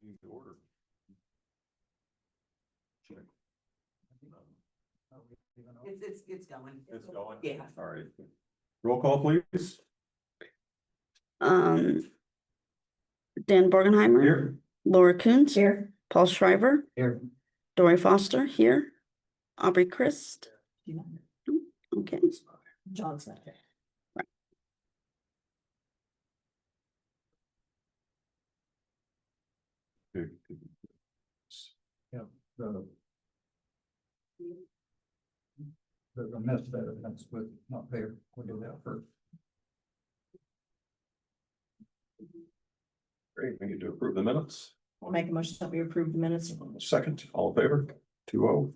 The order. It's going. It's going. Yeah. All right. Roll call, please. Dan Borgenheimer. Here. Laura Coons. Here. Paul Schreiber. Here. Dory Foster here. Aubrey Christ. Okay. John's not there. Yeah, the mess that that's with not there, we'll do that first. Great, we need to approve the minutes. I'll make a motion that we approve the minutes. Second, all in favor? 2-0.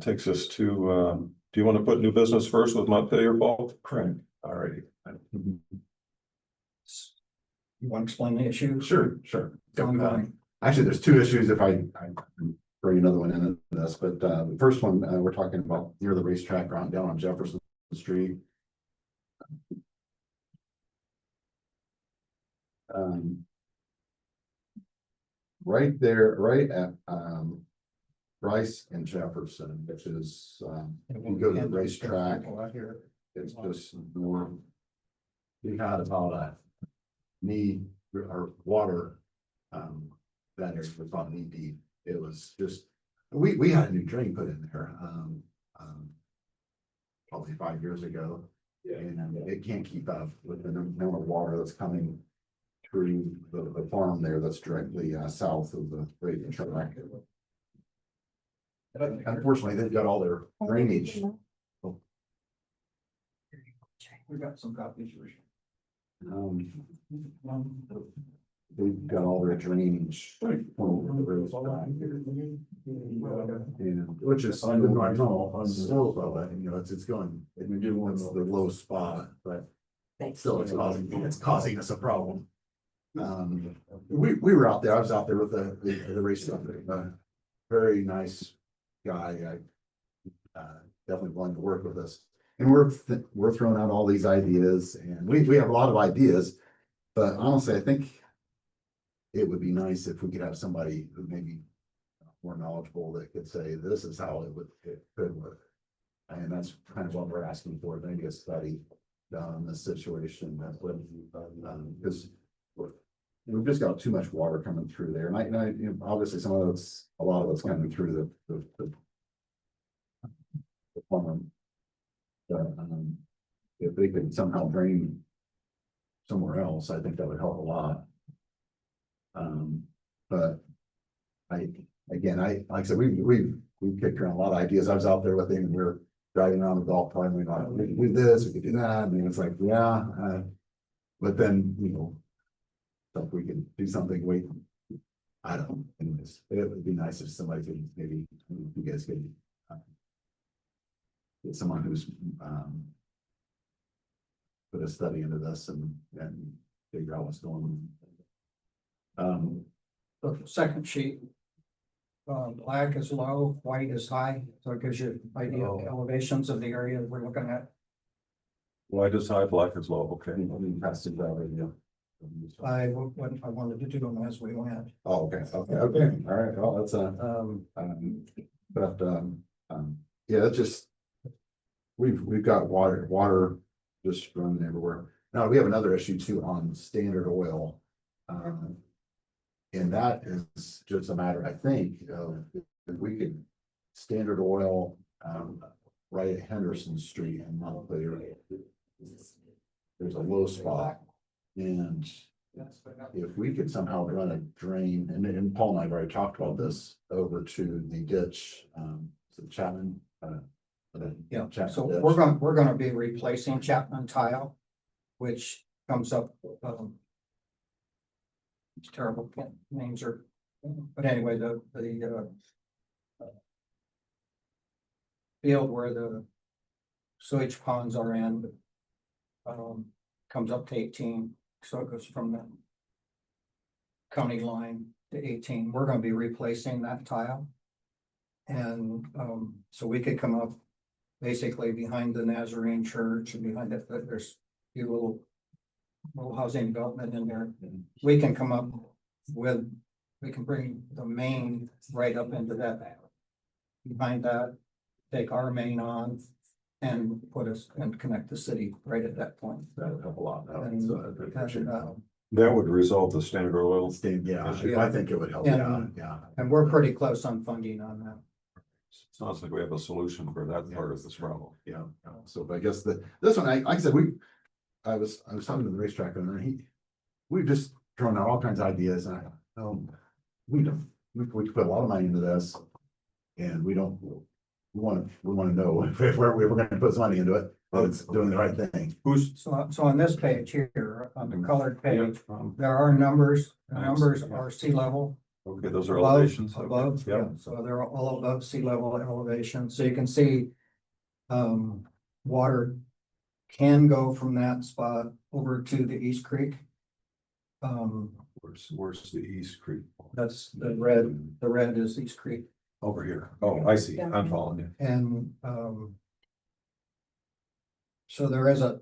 Takes us to, do you want to put new business first with Montpelier Ball? Correct. All righty. You want to explain the issue? Sure. Ongoing. Actually, there's two issues if I bring another one into this, but the first one, we're talking about near the racetrack around down on Jefferson Street. Right there, right at Bryce and Jefferson, which is if you go to the racetrack, Out here. it's just north. We had about a knee or water, that area was about knee deep. It was just, we had a new drain put in there, probably 5 years ago. And it can't keep up with the amount of water that's coming through the farm there that's directly south of the railroad track. Unfortunately, they've got all their drainage. We got some copies. They've got all their drainage. Over the railroad track. And which is normal, still, but you know, it's going, it wants the low spot, but still it's causing us a problem. We were out there, I was out there with the race company, very nice guy, definitely willing to work with us. And we're throwing out all these ideas, and we have a lot of ideas, but honestly, I think it would be nice if we could have somebody who maybe more knowledgeable that could say, this is how it could work. And that's kind of what we're asking for, maybe a study done on this situation, because we've just got too much water coming through there, and I you know, obviously a lot of it's coming through the farm. But if they could somehow drain somewhere else, I think that would help a lot. But like I said, we've kicked around a lot of ideas. I was out there with him, and we were driving around the golf cart, and we thought, we could do this, we could do that, and it's like, yeah, but then, you know, if we could do something, I don't know, anyways, it would be nice if somebody could, maybe you guys could get someone who's put a study into this and figure out what's going on. The second sheet. Black is low, white is high, so it gives you an idea of the elevations of the area that we're looking at. White is high, black is low, okay. I wanted to do them as we went. Oh, okay, all right, well, that's yeah, it's just. We've got water just running everywhere. Now, we have another issue too on Standard Oil. And that is just a matter, I think, of if we could Standard Oil, right at Henderson Street and Montpelier. There's a low spot, and if we could somehow run a drain, and Paul and I have already talked about this, over to the ditch, so Chapman. Yeah, Chapman so ditch. we're gonna be replacing Chapman tile, which comes up, it's terrible, names are, but anyway, the field where the sewage ponds are in, comes up to 18, so it goes from the county line to 18. We're gonna be replacing that tile. And, so we could come up basically behind the Nazarene church and behind it, there's a few little little housing development in there. We can come up with, we can bring the main right up into that. Behind that, take our main on and put us and connect the city right at that point. That would help a lot. And, That would resolve the Standard Oil. Yeah, Yeah. I think it would help, Yeah. yeah, yeah. and we're pretty close on funding on that. Sounds like we have a solution for that part of this problem. Yeah, so but I guess this one, like I said, I was talking to the racetrack owner, we've just thrown out all kinds of ideas and we put a lot of money into this. And we wanna know if we're gonna put some money into it, that it's doing the right thing. So on this page here, on the colored page, there are numbers, the numbers are sea level. Okay, those are Above, elevations. Okay, above, yep. yeah, so they're all above sea level elevation, so you can see. Water can go from that spot over to the East Creek. Where's the East Creek? That's the red is East Creek, Over here. Oh, I see. I'm following you. and, so there's a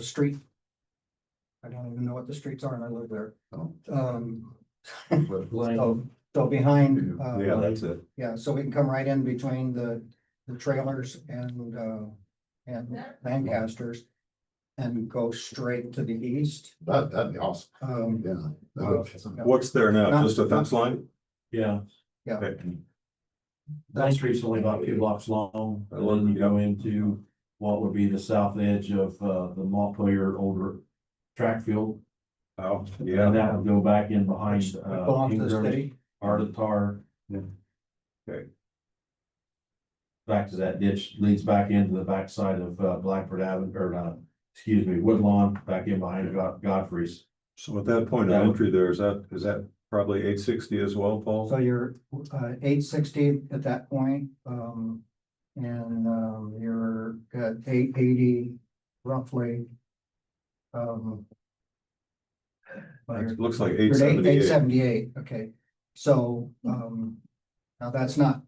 street. I don't even know what the streets are, and I live there. Oh. So behind, Yeah, that's it. yeah, so we can come right in between the trailers and Lancasters and go straight to the east. That'd be awesome, yeah. What's there now? Just a fence line? Yeah, Yeah, Okay. that street's only about 2 blocks long, and then you go into what would be the south edge of, the Montpelier older track field. Oh, And yeah. that would go back in behind, which belongs to the Ingram's, city. Art of Tar. Okay. Back to that ditch, leads back into the backside of, Blackford Avenue, or not, excuse me, Woodlawn, back in behind Godfrey's. So at that point of entry there, is that probably 860 as well, Paul? So you're 860 at that point, and you're at 880 roughly. It looks like You're at 878. 878, okay. So now that's not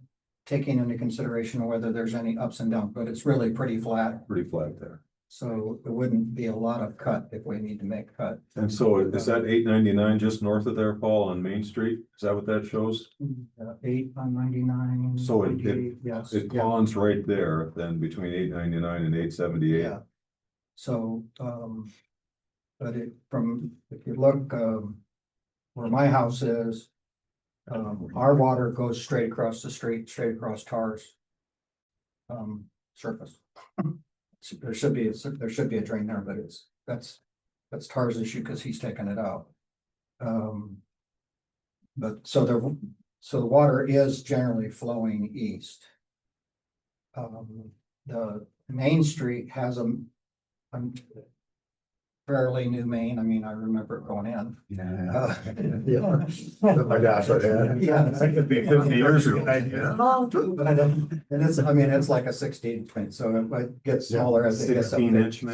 taking into consideration whether there's any ups and downs, but it's really pretty flat. Pretty flat there. So it wouldn't be a lot of cut if we need to make cut. And so is that 899 just north of there, Paul, on Main Street? Is that what that shows? 8 on 99. So it- 98, yes. It yeah. ponds right there, then between 899 and 878. Yeah. So, but if you look, where my house is, our water goes straight across the street, straight across Tar's surface. There should be a drain there, but that's Tar's issue because he's taking it out. But so the water is generally flowing east. The Main Street has a fairly new main. I mean, I remember it going in. Yeah. Yeah. Oh my gosh, Yeah. That could be 50 years ago. But I don't, and it's, I mean, it's like a 16 inch, so it gets smaller as it gets up. 16-inch main?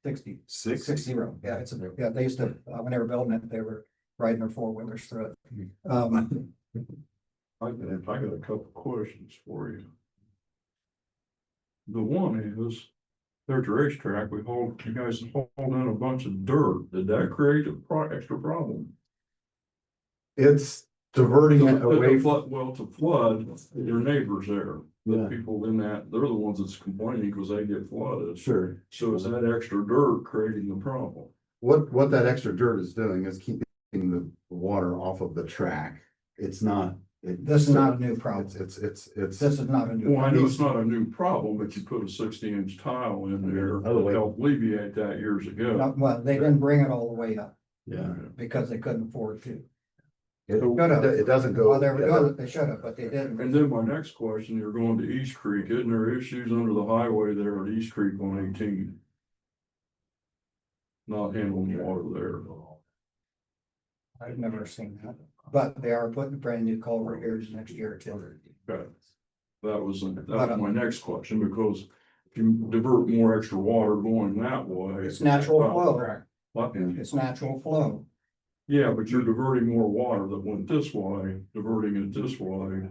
60, Six? 60, yeah, yeah, they used to, when they were building it, they were riding their four-wheelers through it. I got a couple questions for you. The one is, there's a racetrack, you guys hauled in a bunch of dirt, did that create a extra problem? It's diverting it away from. To flood your neighbors there, Yeah. the people in that, they're the ones that's complaining because they get flooded. Sure. So is that extra dirt creating the problem? What that extra dirt is doing is keeping the water off of the track. It's not. This is not a new problem. It's. This is not a new. Well, I know problem. it's not a new problem, but you put a 60-inch tile in there Oh, to wait. help alleviate that years ago. Well, they didn't bring it all the way up Yeah. because they couldn't afford to. It doesn't go. Well, there we go, they should have, but they didn't. And then my next question, you're going to East Creek, isn't there issues under the highway there at East Creek on 18? Not handling water there. I've never seen that, but they are putting a brand new culvert here next year too. Okay. That was my next question, because if you divert more extra water going that way. It's natural flow. What? It's natural flow. Yeah, but you're diverting more water that went this way, diverting it this way.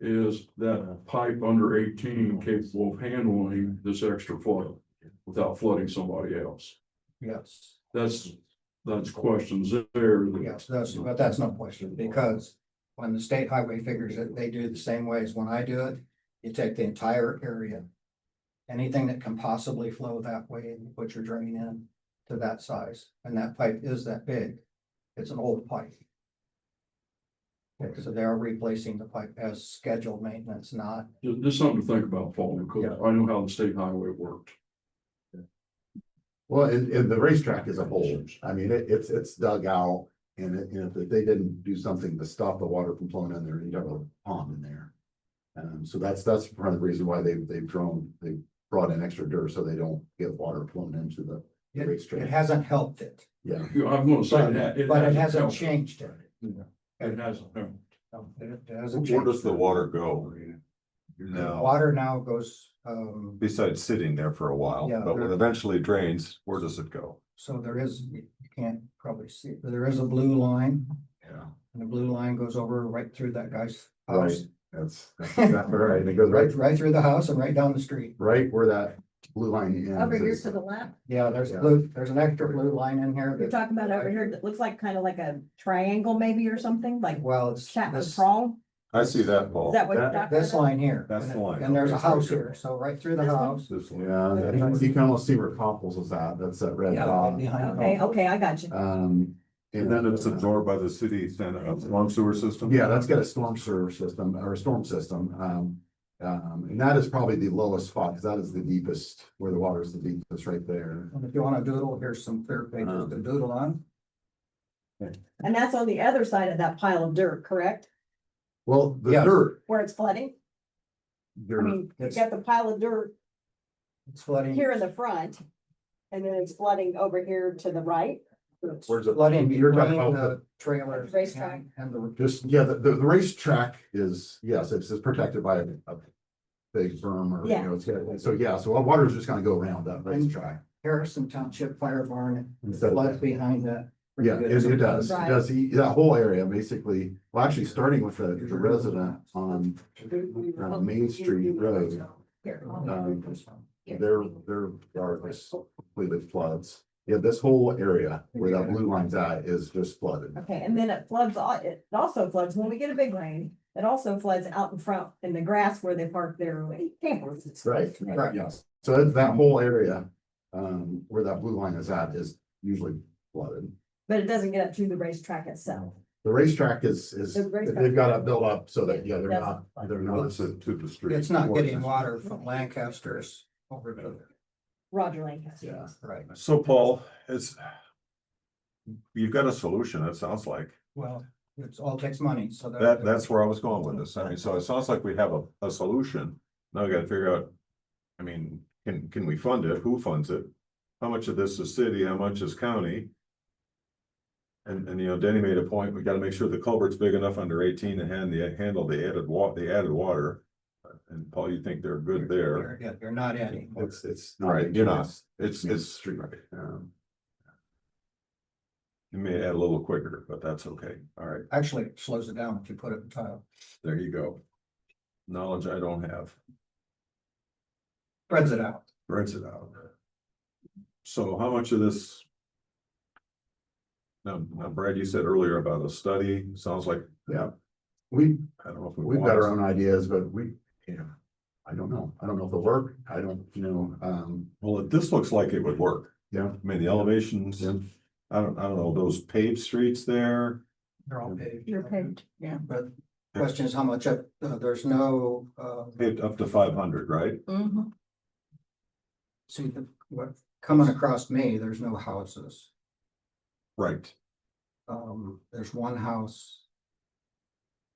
Is that pipe under 18 capable of handling this extra flow without flooding somebody else? Yes. that's questions there. Yes, but that's no question, because when the state highway figures it, they do the same way as when I do it. You take the entire area. Anything that can possibly flow that way, and you put your drain in to that size, and that pipe is that big. It's an old pipe. Okay, so they are replacing the pipe as scheduled maintenance, not, Just something to think about, Paul, because I know how the state highway worked. Well, and the racetrack is a hole. I mean, it's dug out. And if they didn't do something to stop the water from flowing in there, you'd have a pond in there. So that's part of the reason why they brought in extra dirt so they don't get water flowing into the it racetrack. hasn't helped it, Yeah, I'm gonna say that. but it hasn't helped. changed it. It hasn't. No. No, it hasn't Where changed. does the water go? The No, water now goes, besides sitting there for a while, Yeah, but when there- it eventually drains, where does it go? so there is, you can't probably see, it, but there is a blue line, yeah, and the blue line goes over right through that guy's right. house. That's exactly right. And it goes Right through the house and right down the street. right where that blue line ends. Over here is- to the left, Yeah, there's Yeah. blue, there's an extra blue line in here you're that, talking about over here, that looks like kind of like a triangle maybe or something, like well, it's Chapman this, prong, I see that, is Paul. that what you're talking this about? line here. That's the line. And there's a Okay. house here, so right through the This one? house. This one. Yeah, you can almost see where Popples is at. That's that red Yeah, dot. behind Okay, the- okay, I got you. And Then it's absorbed by the city, storm sewer system? Yeah, that's got a storm sewer system or a storm system. And that is probably the lowest spot because that is the deepest, where the water is the deepest right there. And if you wanna doodle, here's some clear pages to doodle on. And that's on the other side of that pile of dirt, correct? Well, the Yes. dirt, Where it's flooding? I there, mean, you it's- got the pile of dirt It's flooding. here in the front, and then it's flooding over here to the right. where's it? Flooding You're talking between about the trailers. Racetrack. And the. just, yeah, the racetrack is, yes, it's protected by a big berm or, you Yeah. know, so yeah, so water is just gonna go around that racetrack. Harrison Township Fire Barn, Instead of floods that. behind that. Yeah, it does, it does, Right. that whole area basically, well, actually, starting with the resident on Main Street Road. Here. Their yard is completely floods. Yeah, this whole area where that blue line's at is just flooded. Okay, and then it floods, it also floods when we get a big rain. It also floods out in front in the grass where they park their campers. Right, Right. yes. So it's that whole area, where that blue line is at is usually flooded. But it doesn't get up to the racetrack itself. The racetrack is, The racetrack- they've got it built up so that, yeah, they're That's- not, they're No, not. it's to the street. It's not getting water from Lancaster's over to, Roger Lancaster. Yeah. right, So Paul, you've got a solution, it sounds like. well, it's all takes money, so. That's where I was going with this. I mean, so it sounds like we have a solution. Now we gotta figure out, I mean, can we fund it? Who funds it? How much of this is city? How much is county? And you know, Denny made a point, we gotta make sure the culvert's big enough under 18 to handle the added water. And Paul, you think they're good there? You're not adding. It's. Right, you're not. It's Street. You may add a little quicker, but that's okay. All right, Actually, it slows it down if you put it in tile, there you go. Knowledge I don't have. spreads it out. Writes it out. So how much of this? Now, Brad, you said earlier about a study, sounds like, Yeah, we, I don't know if we. we've want got to- our own ideas, but I don't know. I don't know if they'll work. I don't, Well, this looks like it would work. yeah. I mean, the elevations, Yeah. I don't know, those paved streets there. They're all paved. You're paved, yeah. But question is how much, there's no, Paved up to 500, right? Mhm. see, what, coming across me, there's no houses. Right. There's one house.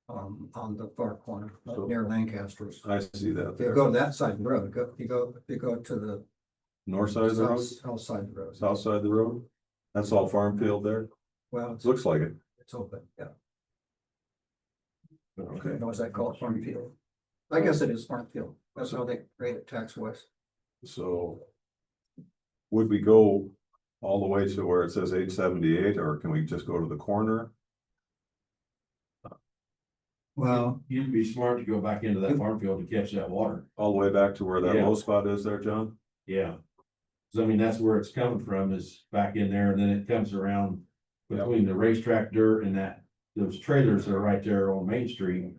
On the far corner, So- near Lancaster's. I see that If you there. go to that side of the road, if you go to the North side of the road, south side of the road. south side of the road. That's all farm field there. Well, It looks like it. it's open, yeah. Okay. What was that called, farm field? I guess it is farm field. That's how they rate it tax wise. So. Would we go all the way to where it says 878, or can we just go to the corner? Well, You'd be smart to go back into that farm field to catch that water. All the way back to where that Yeah. low spot is there, John? Yeah. So I mean, that's where it's coming from, is back in there, and then it comes around between the racetrack dirt and those trailers that are right there on Main Street.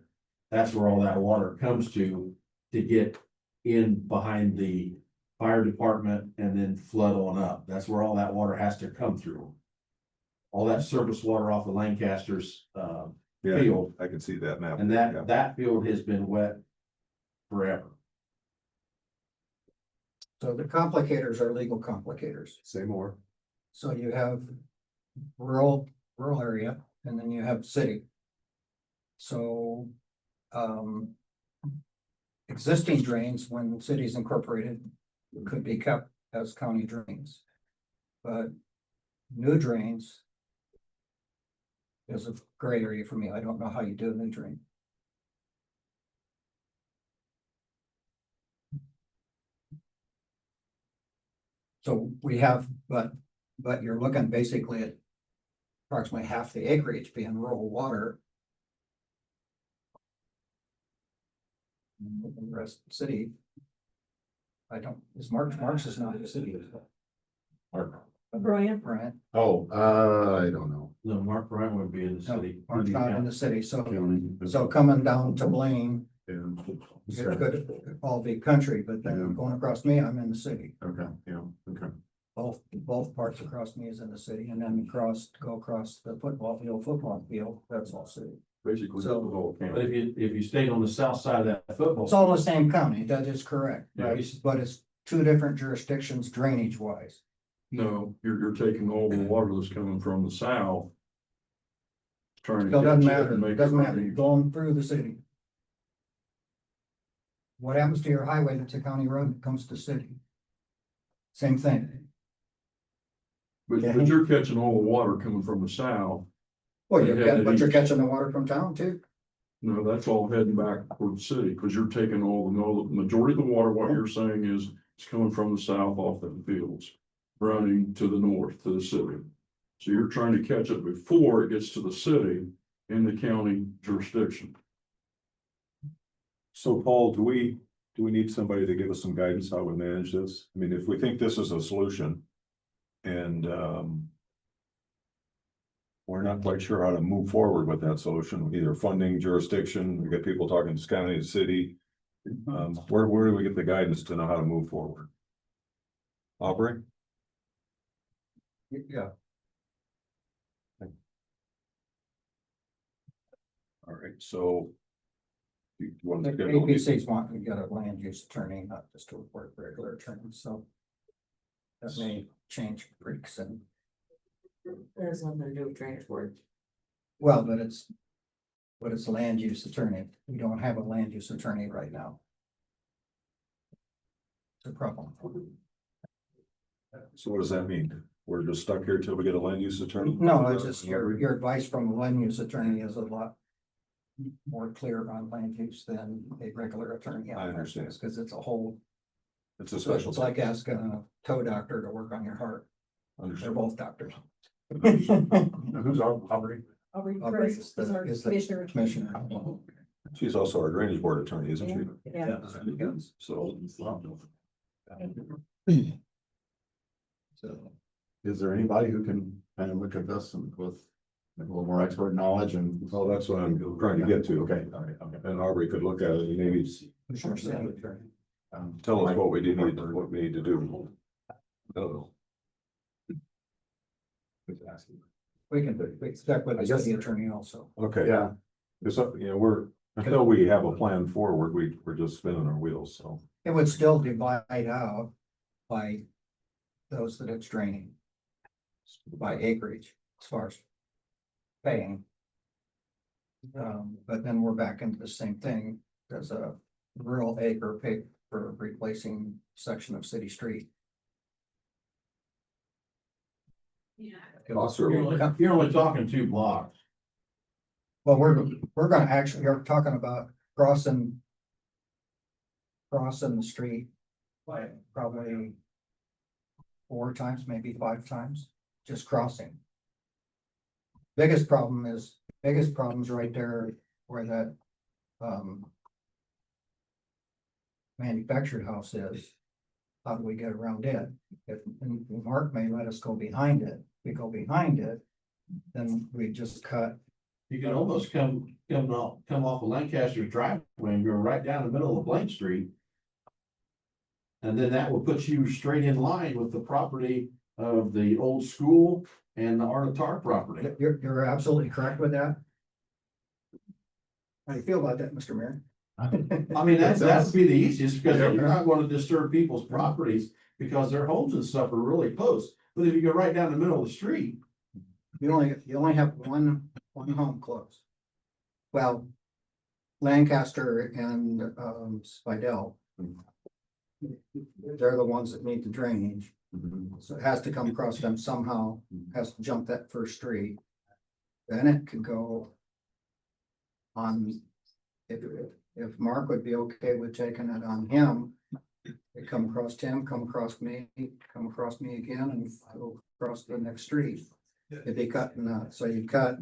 That's where all that water comes to get in behind the fire department and then flood on up. That's where all that water has to come through. All that surface water off of Lancaster's, Yeah, field, I can see that map. and Yeah. that field has been wet forever. So the complicators are legal complicators. Say more. So you have rural area, and then you have city. So, existing drains, when the city's incorporated, could be kept as county drains. But new drains is a gray area for me. I don't know how you do a new drain. So we have, but you're looking basically at approximately half the acreage being rural water. And the rest of the city. I don't, Marks is not the city, is it? Brian, Right? Oh, I don't know. No, Mark Bryant would be in the No, city. Mark's not in the city, so So, coming down to Blaine, yeah. it could all be country, but then going across me, I'm in the city. Okay, yeah, okay. Both parts across me is in the city, and then go across the football field, that's all city. Basically, So- the whole But county. if you stayed on the south side of that football. It's all the same county, that is correct, Yeah. right? But it's two different jurisdictions drainage wise. No, you're taking all the water that's coming from the south. Trying to. So it doesn't catch it matter, and make it doesn't it matter, running. going through the city. What happens to your highway that's a county road that comes to city? Same thing. But you're catching all the water coming from the south. Well, Yeah, but you're east. catching the water from town too. No, that's all heading back toward the city, because you're taking all the majority of the water, what you're saying is, it's coming from the south off the fields. Running to the north to the city. So you're trying to catch it before it gets to the city in the county jurisdiction. So Paul, do we need somebody to give us some guidance how we manage this? I mean, if we think this is a solution and, we're not quite sure how to move forward with that solution, either funding, jurisdiction, we got people talking to county and city. Where do we get the guidance to know how to move forward? Aubrey? Yeah. All right, so. You want The to schedule a meeting? APC's wanting to get a land use attorney, not just a regular attorney, so. That may change pretty soon. There's nothing to do with drainage board. Well, but it's a land use attorney. We don't have a land use attorney right now. It's a problem. So what does that mean? We're just stuck here till we get a land use attorney? No, it's just your advice from a land use attorney is a lot more clear on land use than a regular attorney. I understand. Because it's a whole, It's a special. it's like asking a toe doctor to work on your heart. They're Understood. both doctors. Who's Aubrey? Aubrey Aubrey Chris is our is the commissioner. Commissioner. She's also our drainage board attorney, isn't she? Yeah. So. So, Is there anybody who can kind of look at this and with a little more expert knowledge and? Well, that's what I'm trying to get to. Okay, all right, okay. And Aubrey could look at it and maybe tell us what we need to do. I don't know. we can expect with I the guess- city attorney also. Okay, Yeah, because, until we have a plan forward, we're just spinning our wheels, so. It would still divide out by those that it's draining. By acreage, as far as paying. But then we're back into the same thing, there's a rural acre paid for replacing section of city street. You're only talking 2 blocks. Well, we're gonna actually, you're talking about crossing the street by probably 4 times, maybe 5 times, just crossing. Biggest problem's right there where that manufactured house is. how do we get around it? If, and Mark may let us go behind it, we go behind it, then we just cut. You can almost come off of Lancaster's driveway and go right down the middle of Blaine Street. And then that will put you straight in line with the property of the old school and the Art of Tar property. You're absolutely correct with that. How do you feel about that, Mr. Mayor? I mean, that would be the easiest, because then you're not gonna disturb people's properties, because their homes and stuff are really close. But if you go right down the middle of the street, You only have one home close. Well, Lancaster and Spidell. They're the ones that need the drainage, so it has to come across them somehow, has to jump that first street. Then it could go on, if Mark would be okay with taking it on him. It come across him, come across me again, and go across the next street. If they cut, so you cut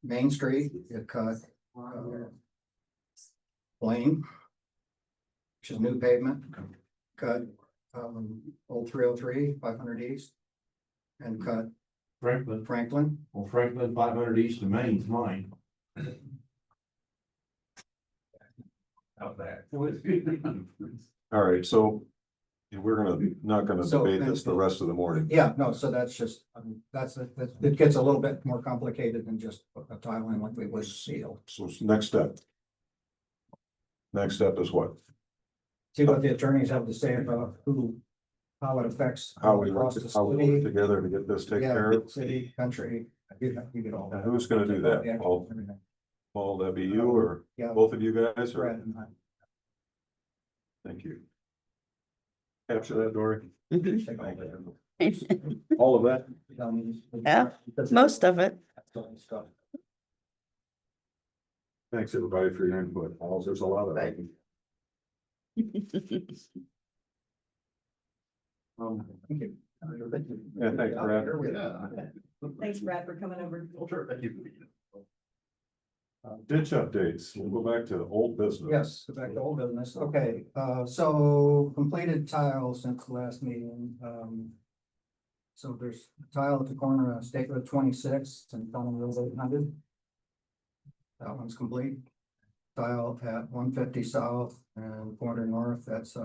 Main Street, you cut Blaine, which is new pavement, cut Old 303, 500 East, and cut Franklin. well, Franklin 500 East of Maine's mine. Out there. All right, so we're not gonna So, debate this the rest of the morning. Yeah, no, so that's just, it gets a little bit more complicated than just a tile in like we would seal. So next step. Next step is what? See what the attorneys have to say about how it affects. How we work, across the how we work city. together to get this taken Yeah, care of? city, country, you get all And that. who's gonna do that? Yeah, Paul, everything. Paul, that'd be you or Yeah. both of you guys or? Brett and I. Thank you. Capture that, Dory. Mhm. Thank you. All of that? Yeah, most of it. Stuff. Thanks, everybody, for your input. There's a lot of that. Thank you. Yeah, thanks, Brad. Thanks, Brad, for coming over. Sure, thank you. Ditch updates. We'll go back to old business. Yes, go back to old business. Okay, so completed tile since the last meeting. So there's tile at the corner of State Road 26 and County Road 800. That one's complete. Tile at 150 South and 400 North, that's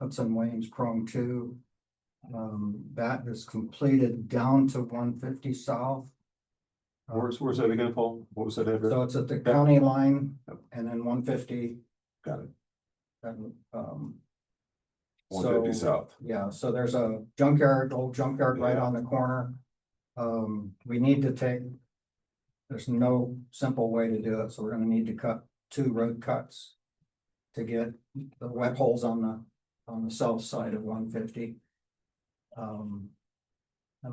Hudson Williams Prong 2. That is completed down to 150 South. Where's that again, Paul? What was that address? So it's at the county line and then 150. Got it. And, 150 so, south. yeah, so there's a junkyard, old junkyard right on the corner. We need to take. There's no simple way to do it, so we're gonna need to cut 2 road cuts. To get the wet holes on the south side of 150. And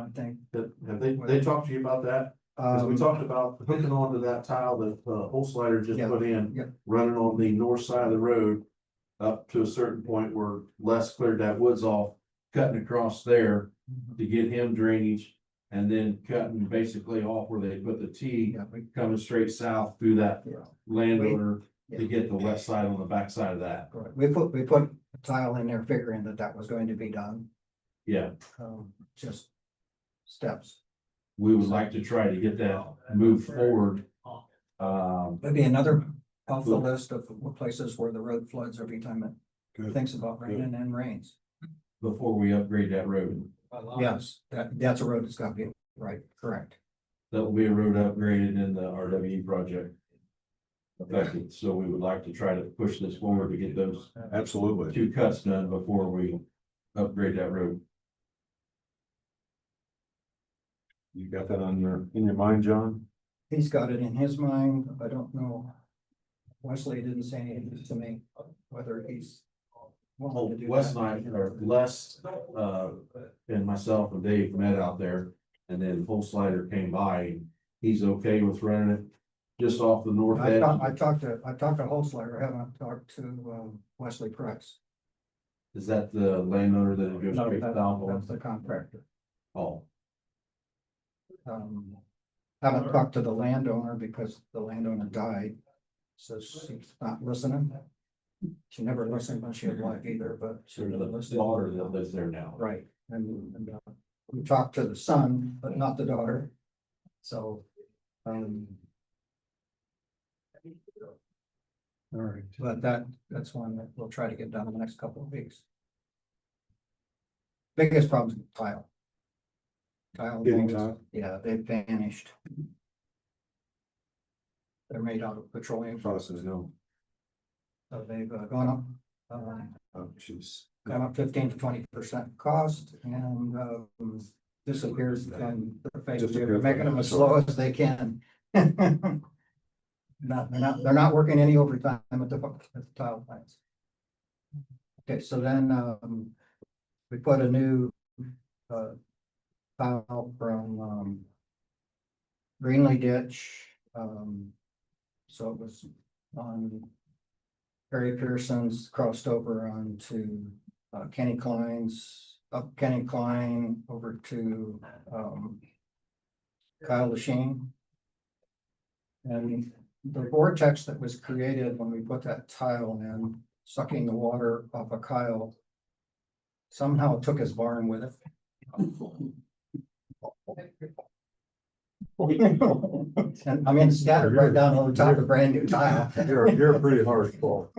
I think. Have they talked to you about that? Because we talked about hooking onto that tile that hole slider just Yeah, put in, yeah. running on the north side of the road. Up to a certain point where Les cleared that woods off, cutting across there to get him drainage. And then cutting basically off where they put the T, Yeah, coming straight south through that yeah. landowner Yeah. to get the west side on the back side of that. Right. We put a tile in there figuring that was going to be done, Yeah, just steps. we would like to try to get that moved forward. Maybe another off the list of places where the road floods every time it Good. thinks about raining and rains. Before we upgrade that road. Yes, that's a road that's got to be right, correct. That will be a road upgraded in the RWE project. Affected, so we would like to try to push this forward to get those Absolutely. 2 cuts done before we upgrade that road. You got that in your mind, John? He's got it in his mind. I don't know. Wesley didn't say anything to me, whether he's. Well, willing to do Wes that. and I, or Les, and myself and Dave met out there, and then Full Slider came by, and he's okay with running it just off the north I edge. talked to Holzler, I haven't talked to Wesley Price. Is that the landowner that it goes No, straight that's south the contractor. on? Haven't talked to the landowner because the landowner died. So she's not listening. She never listened when she had life either, but she There's really a listened. daughter that lives there now. Right, and we talked to the son, but not the daughter. So, All right. but that's one that we'll try to get done in the next couple of weeks. Biggest problem is tile. Tile. Getting walls, tile? Yeah, they've vanished. They're made out of petroleum, Process, no. so they've gone up. Oh, jeez. Gone up 15 to 20% cost and disappears from the face. They're making them as slow as they can. They're not working any overtime at the tile plants. Okay, so then we put a new tile from Greenlee Ditch. So it was on Harry Pearson's, crossed over onto Kenny Klein's, up Kenny Klein over to Kyle Lachine. And the vortex that was created when we put that tile in, sucking the water off of Kyle, somehow took his barn with it. And I mean, it's scattered right down over top of brand new tile. You're a pretty harsh ball.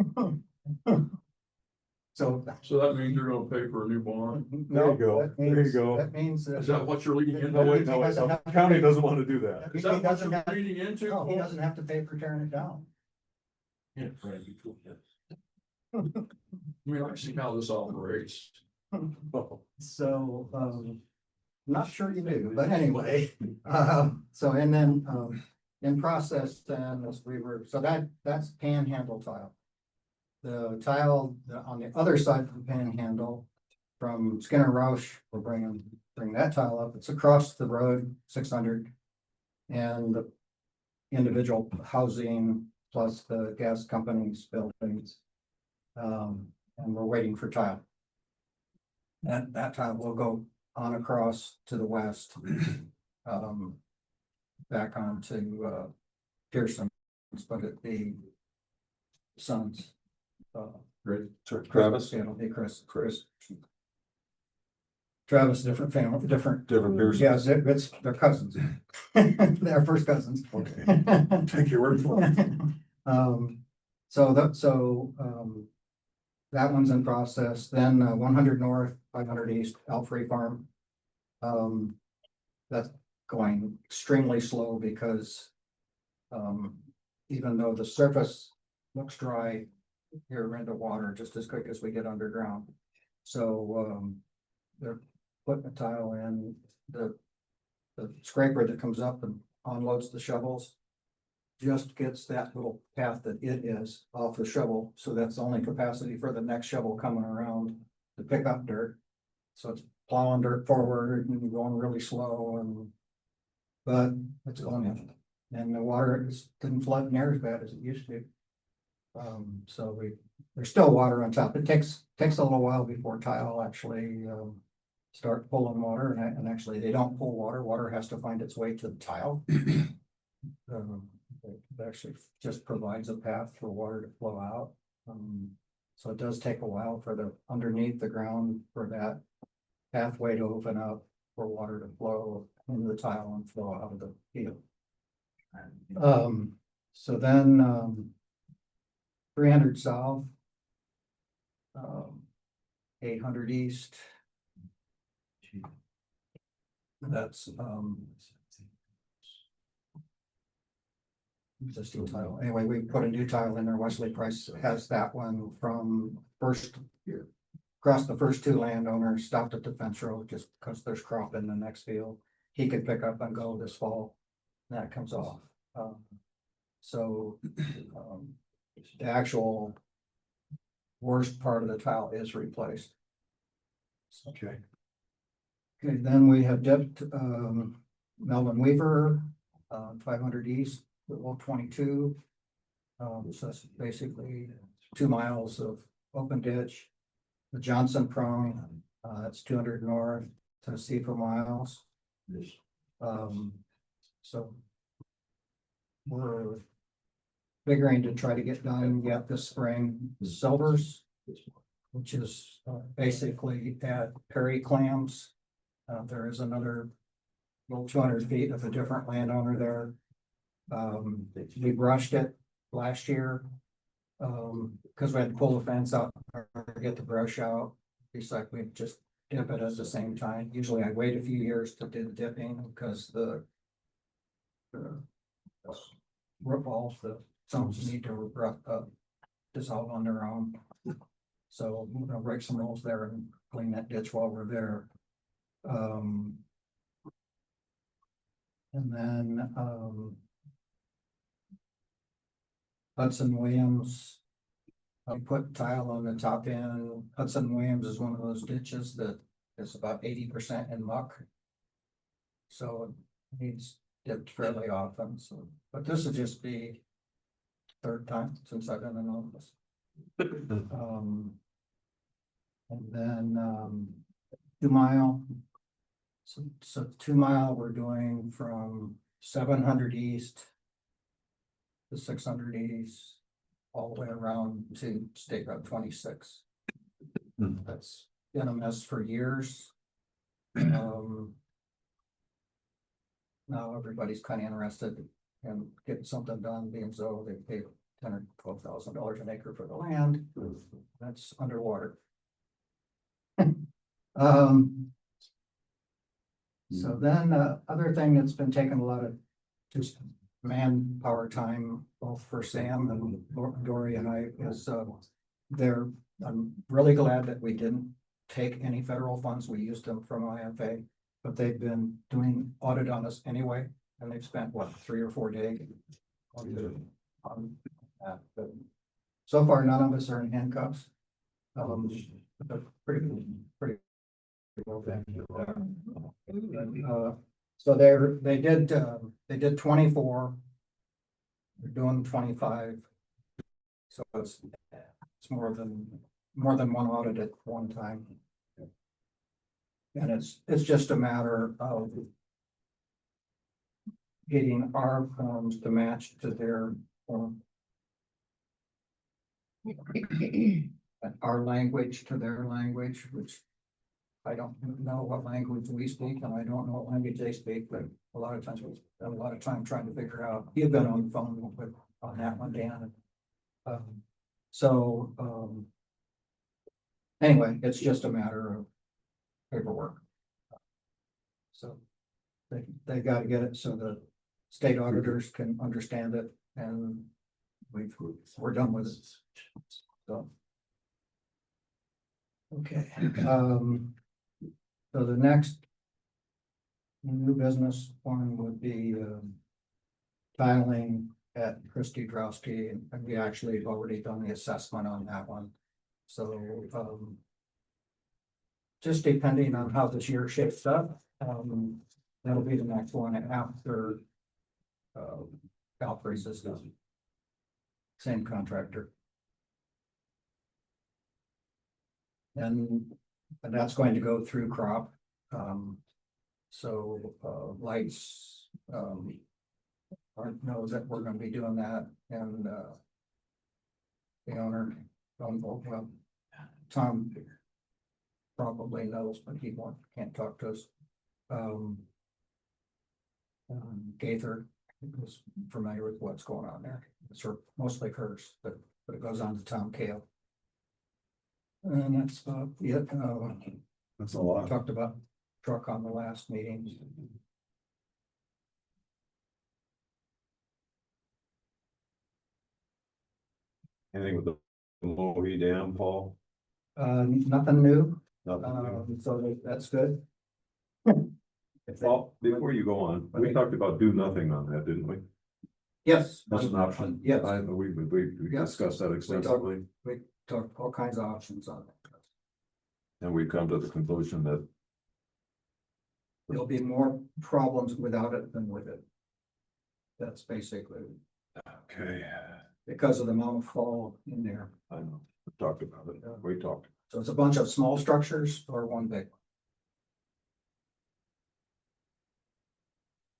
So. So that means you're gonna pay for a new barn? There you go. that There you means- go. That means. Is that what you're leading into? No, wait, no, He wait, doesn't no. have to County pay- doesn't want to do that. Is He that what doesn't you're have- leading into? No, he doesn't have to pay for tearing it down. Yeah, right, you cool, yes. I mean, I see how this operates. So, not sure you do, but anyway, so and then, in process then as we were, so that's panhandle tile. The tile on the other side of the panhandle from Skinner Roush, we're bring that tile up. It's across the road, 600. And the individual housing plus the gas company's buildings. And we're waiting for tile. That tile will go on across to the west. Back onto Pearson, but at the Sons. Great. Travis? Yeah, it'll be Chris. Travis, different family, different. Pearson? Yes, it's their cousins. They're first cousins. Okay. Take your word for it. That one's in process, then 100 north, 500 east, Alfrey Farm. That's going extremely slow because even though the surface looks dry, you're into water just as quick as we get underground. So they're putting a tile in, the scraper that comes up and unloads the shovels just gets that little path that it is off the shovel. So that's the only capacity for the next shovel coming around to pick up dirt. So it's plowing dirt forward and going really slow but it's going in. And the water didn't flood near as bad as it used to. So there's still water on top. It takes a little while before tile actually start pulling water and actually they don't pull water. Water has to find its way to the tile. It actually just provides a path for water to flow out. So it does take a while for the underneath the ground for that pathway to open up for water to flow into the tile and flow out of the field. So then 300 south, 800 east. That's existing tile. Anyway, we put a new tile in there. Wesley Price has that one from first year. Across the first two landowners, stopped at the fence road just because there's crop in the next field. He could pick up and go this fall. That comes off. The actual worst part of the tile is replaced. Okay. Okay, then we have dipped Melvin Weaver, 500 east, Route 22. So that's basically 2 miles of open ditch. The Johnson Prong, that's 200 north to Seafoam miles. So we're figuring to try to get done yet this spring, silvers, which is basically at Perry Clams. There is another little 200 feet of a different landowner there. We brushed it last year. Because we had to pull the fence out, or get the brush out. It's like we just dip it at the same time. Usually I wait a few years to do the dipping because the root balls, the stumps need to dissolve on their own. So we're gonna break some holes there and clean that ditch while we're there. And then, Hudson Williams. I put tile on the top end. Hudson Williams is one of those ditches that is about 80% in muck. So it needs dipped fairly often, so, but this would just be third time since I've been in office. And then, 2 Mile. So 2 Mile, we're doing from 700 east to 600 east, all the way around to State Route 26. That's been a mess for years. Now everybody's kind of interested in getting something done, being so they pay $10,000 or $12,000 an acre for the land. That's underwater. So then, other thing that's been taking a lot of just manpower time, both for Sam and Dory and I, is I'm really glad that we didn't take any federal funds. We used them from IFA, but they've been doing audit on us anyway, and they've spent what, 3 or 4 days on that. But so far, none of us are in handcuffs. But pretty well, thank you. So they did 24. They're doing 25. So it's more than one audit at one time. And it's just a matter of getting our forms to match to their form. Our language to their language, which I don't know what language we speak, and I don't know what language they speak, but a lot of times we spend a lot of time trying to figure out. You've been on the phone on that one, Dan. Anyway, it's just a matter of paperwork. So they got to get it so the state auditors can understand it, and we're done with it. So. Okay, so the next new business one would be tiling at Christie Drowski, and we actually have already done the assessment on that one. So just depending on how this year shapes up, that'll be the next one after Valkyries is done. Same contractor. And that's going to go through crop. Lights knows that we're going to be doing that, and the owner, well, Tom probably knows, but he can't talk to us. Gaither is familiar with what's going on there. It's mostly hers, but it goes on to Tom Kale. And that's it. That's a lot. Talked about truck on the last meeting. Anything with the Mohi Dam, Paul? Nothing new, Nothing. so that's good. Well, before you go on, we talked about do nothing on that, didn't we? Yes. That's an option. Yes. We Yes. discussed that extensively, We talked all kinds of options on it. and we've come to the conclusion that There'll be more problems without it than with it. That's basically okay. because of the amount of fall in there. I know, we talked about it. We talked. So it's a bunch of small structures or one big one.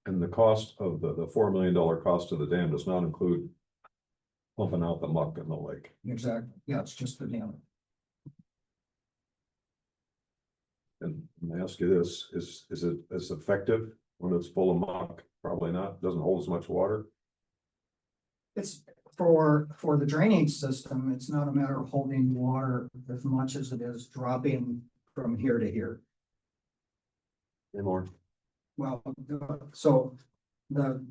And the cost of the $4 million cost of the dam does not include pumping out the muck in the lake. Exactly, yeah, it's just the dam. And let me ask you this, is it as effective when it's full of muck? Probably not, doesn't hold as much water. It's for the drainage system, it's not a matter of holding water as much as it is dropping from here to here. Anymore. Well, so the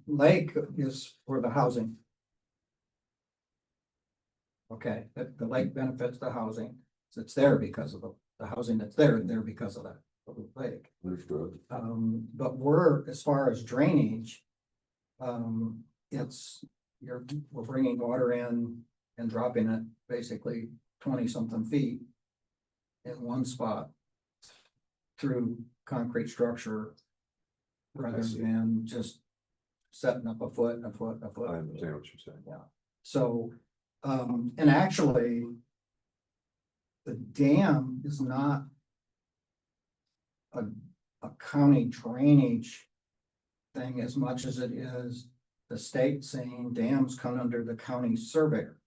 lake is for the housing. Okay, the lake benefits the housing, so it's there because of the housing that's there because of that lake. Understood. But as far as drainage, we're bringing water in and dropping it basically 20-something feet in one spot through concrete structure rather than just setting up a foot and a foot and a foot. I understand what you're saying. Yeah, so, and actually, the dam is not a county drainage thing as much as it is the state saying dams come under the county surveyor.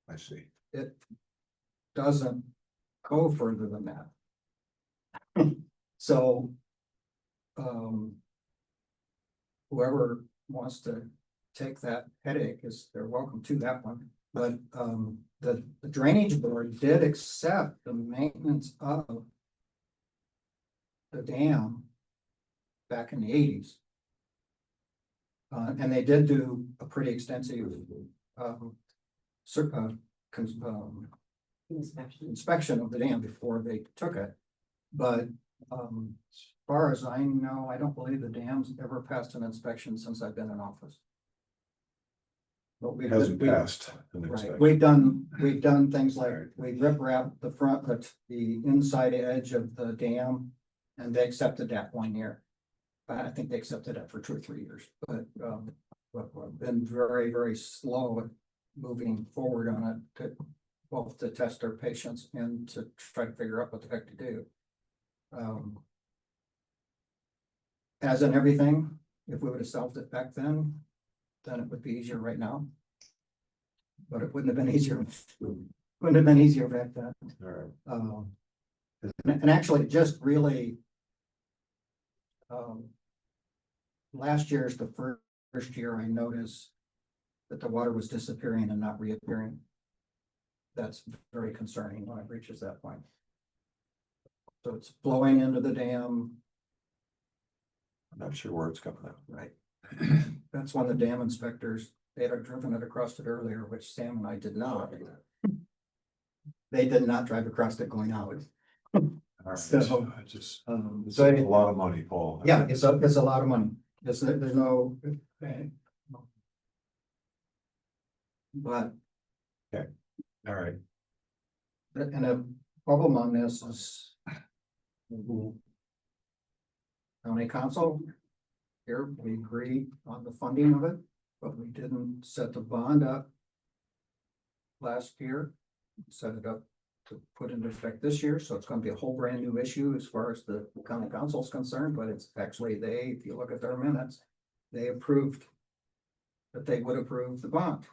I see. It doesn't go further than that. So, whoever wants to take that headache they're welcome to that one. But, the drainage board did accept the maintenance of the dam back in the 80s. And they did do a pretty extensive, inspection of the dam before they took it. But, as far as I know, I don't believe the dam's ever passed an inspection since I've been in office. But It hasn't passed an Right, inspection. we've done things like, we rip wrap the front, the inside edge of the dam, and they accepted that 1 year. I think they accepted it for 2 or 3 years, but we've been very, very slow at moving forward on it both to test our patience and to try to figure out what the heck to do. As in everything, if we would have solved it back then it would be easier right now. But it wouldn't have been easier. Wouldn't have been easier back then. All right. And actually just really. Last year is the first year I noticed that the water was disappearing and not reappearing. That's very concerning when it reaches that point. So it's flowing into the dam. I'm not sure where it's coming out. Right. That's one of the dam inspectors, they had driven it across it earlier, which Sam and I did not. They did not drive across it going out. All right. So, I just, it's so a lot of money, Paul. yeah, it's a lot of money. There's no. But, All right. and a problem on this is. County council, here, we agree on the funding of it, but we didn't set the bond up. Last year, set it up to put into effect this year, so it's gonna be a whole brand new issue as far as the county council is concerned, but it's actually if you look at their minutes, they approved. That they would approve the bond.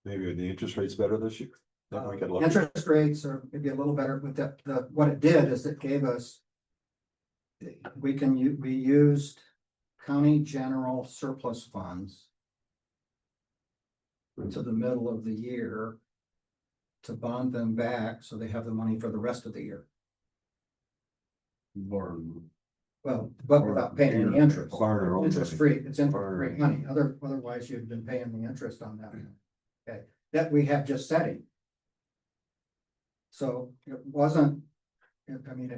Maybe the interest rate's better this year. Then we could look. Interest rates are maybe a little better, but what it did is it gave us. We used county general surplus funds. To the middle of the year. To bond them back, so they have the money for the rest of the year. Well, but without paying any interest. Borrow our own Interest money. free, it's interest free money, otherwise you've been paying the interest on that. Okay, that we have just setting. So it wasn't, I mean,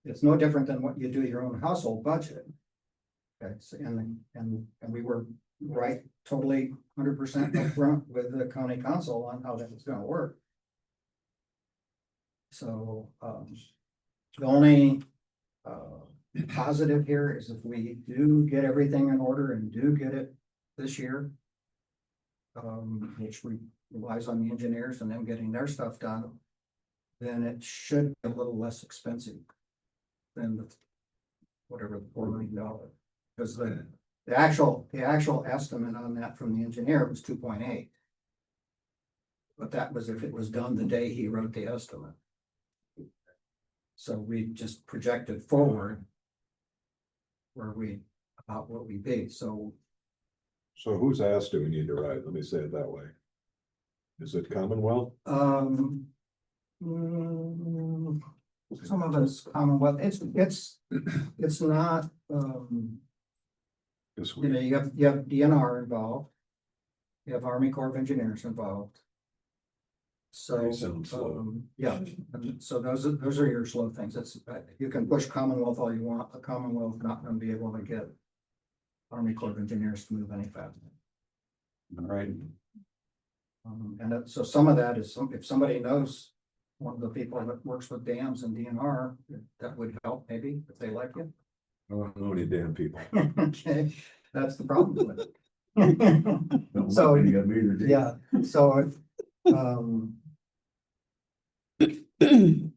it's no different than what you do your own household budget. Okay, so, and we were right, totally 100% upfront with the county council on how that was gonna work. So, the only, positive here is if we do get everything in order and do get it this year. Which relies on the engineers and them getting their stuff done. Then it should be a little less expensive. Than the, whatever, $4 million, because The actual estimate on that from the engineer was 2.8. But that was if it was done the day he wrote the estimate. So we just projected forward. Where we, about what we paid, so. So whose ass do we need to write? Let me say it that way. Is it Commonwealth? Mm, some of it's Commonwealth, it's not, This you know, week. you have DNR involved. You have Army Corps of Engineers involved. So, They sound slow. yeah, and so those are your slow things. It's, you can push Commonwealth all you want, the Commonwealth not gonna be able to get Army Corps of Engineers to move any faster. All right. So some of that is, if somebody knows one of the people that works with dams and DNR, that would help maybe, if they like you. I don't know any damn people. Okay, that's the problem with it. So, You got me either, Dave. yeah, so,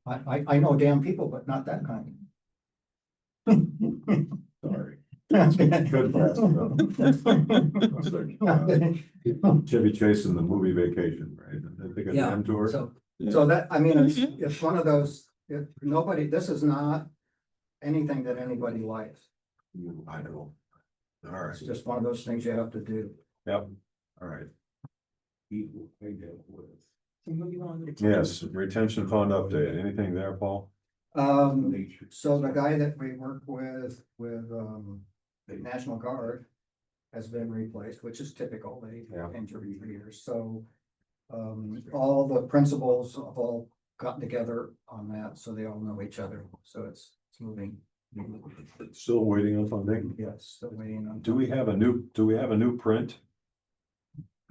I know damn people, but not that kind. Sorry. Good. Chevy Chase in the movie Vacation, right? I think a Yeah, damn tour. So that, I mean, it's one of those, if nobody, this is not anything that anybody likes. I know. All right. It's just one of those things you have to do. Yep. All right. So moving on to. Yes, retention fund update. Anything there, Paul? So the guy that we work with, the National Guard has been replaced, which is typical, they Yeah. injury for years, so. All the principals have all gotten together on that, so they all know each other, so it's moving. Still waiting on funding. Yes, still waiting on. Do we have a new print?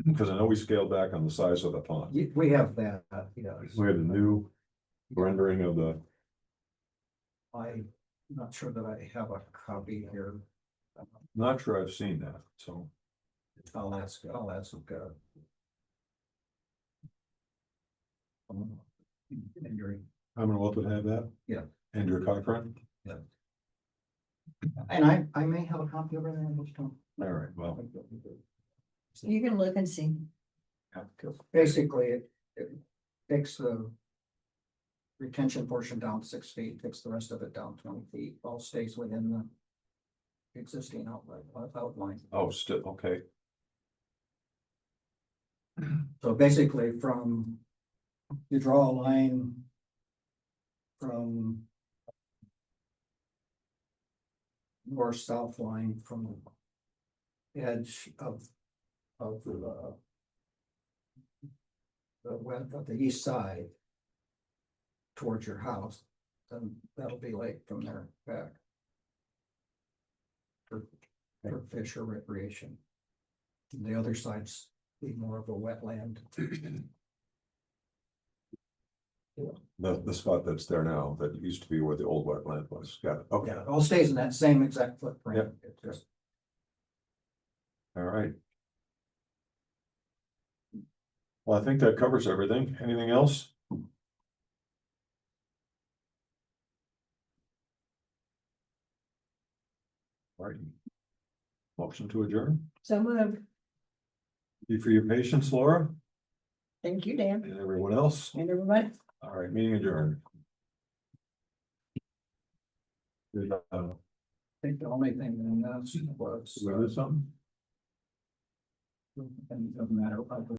Because I know we scaled back on the size of the font. We have that, yes. We had a new rendering of the, I'm not sure that I have a copy here. not sure I've seen that, so. I'll ask. Andrew. Commonwealth would have that? Yeah. Andrew Cochran? And I may have a copy over there. All right, well, You can look and see. Basically, it takes the retention portion down 6 feet, takes the rest of it down 20 feet, all stays within the existing outline. oh, still, okay. So basically you draw a line from north-south line from the edge of the east side towards your house, then that'll be lake from there back for fish or recreation. The other side's be more of a wetland. The spot that's there now, that used to be where the old wetland was. Got it. Okay, Yeah, it all stays in that same exact footprint. Yep. It just, all right. Well, I think that covers everything. Anything else? All right. Motion to adjourn. So move. Thank you for your patience, Laura, Thank you, Dan, and everyone else. and everybody. All right, meeting adjourned. I think the only thing in this was. Something? And it doesn't matter.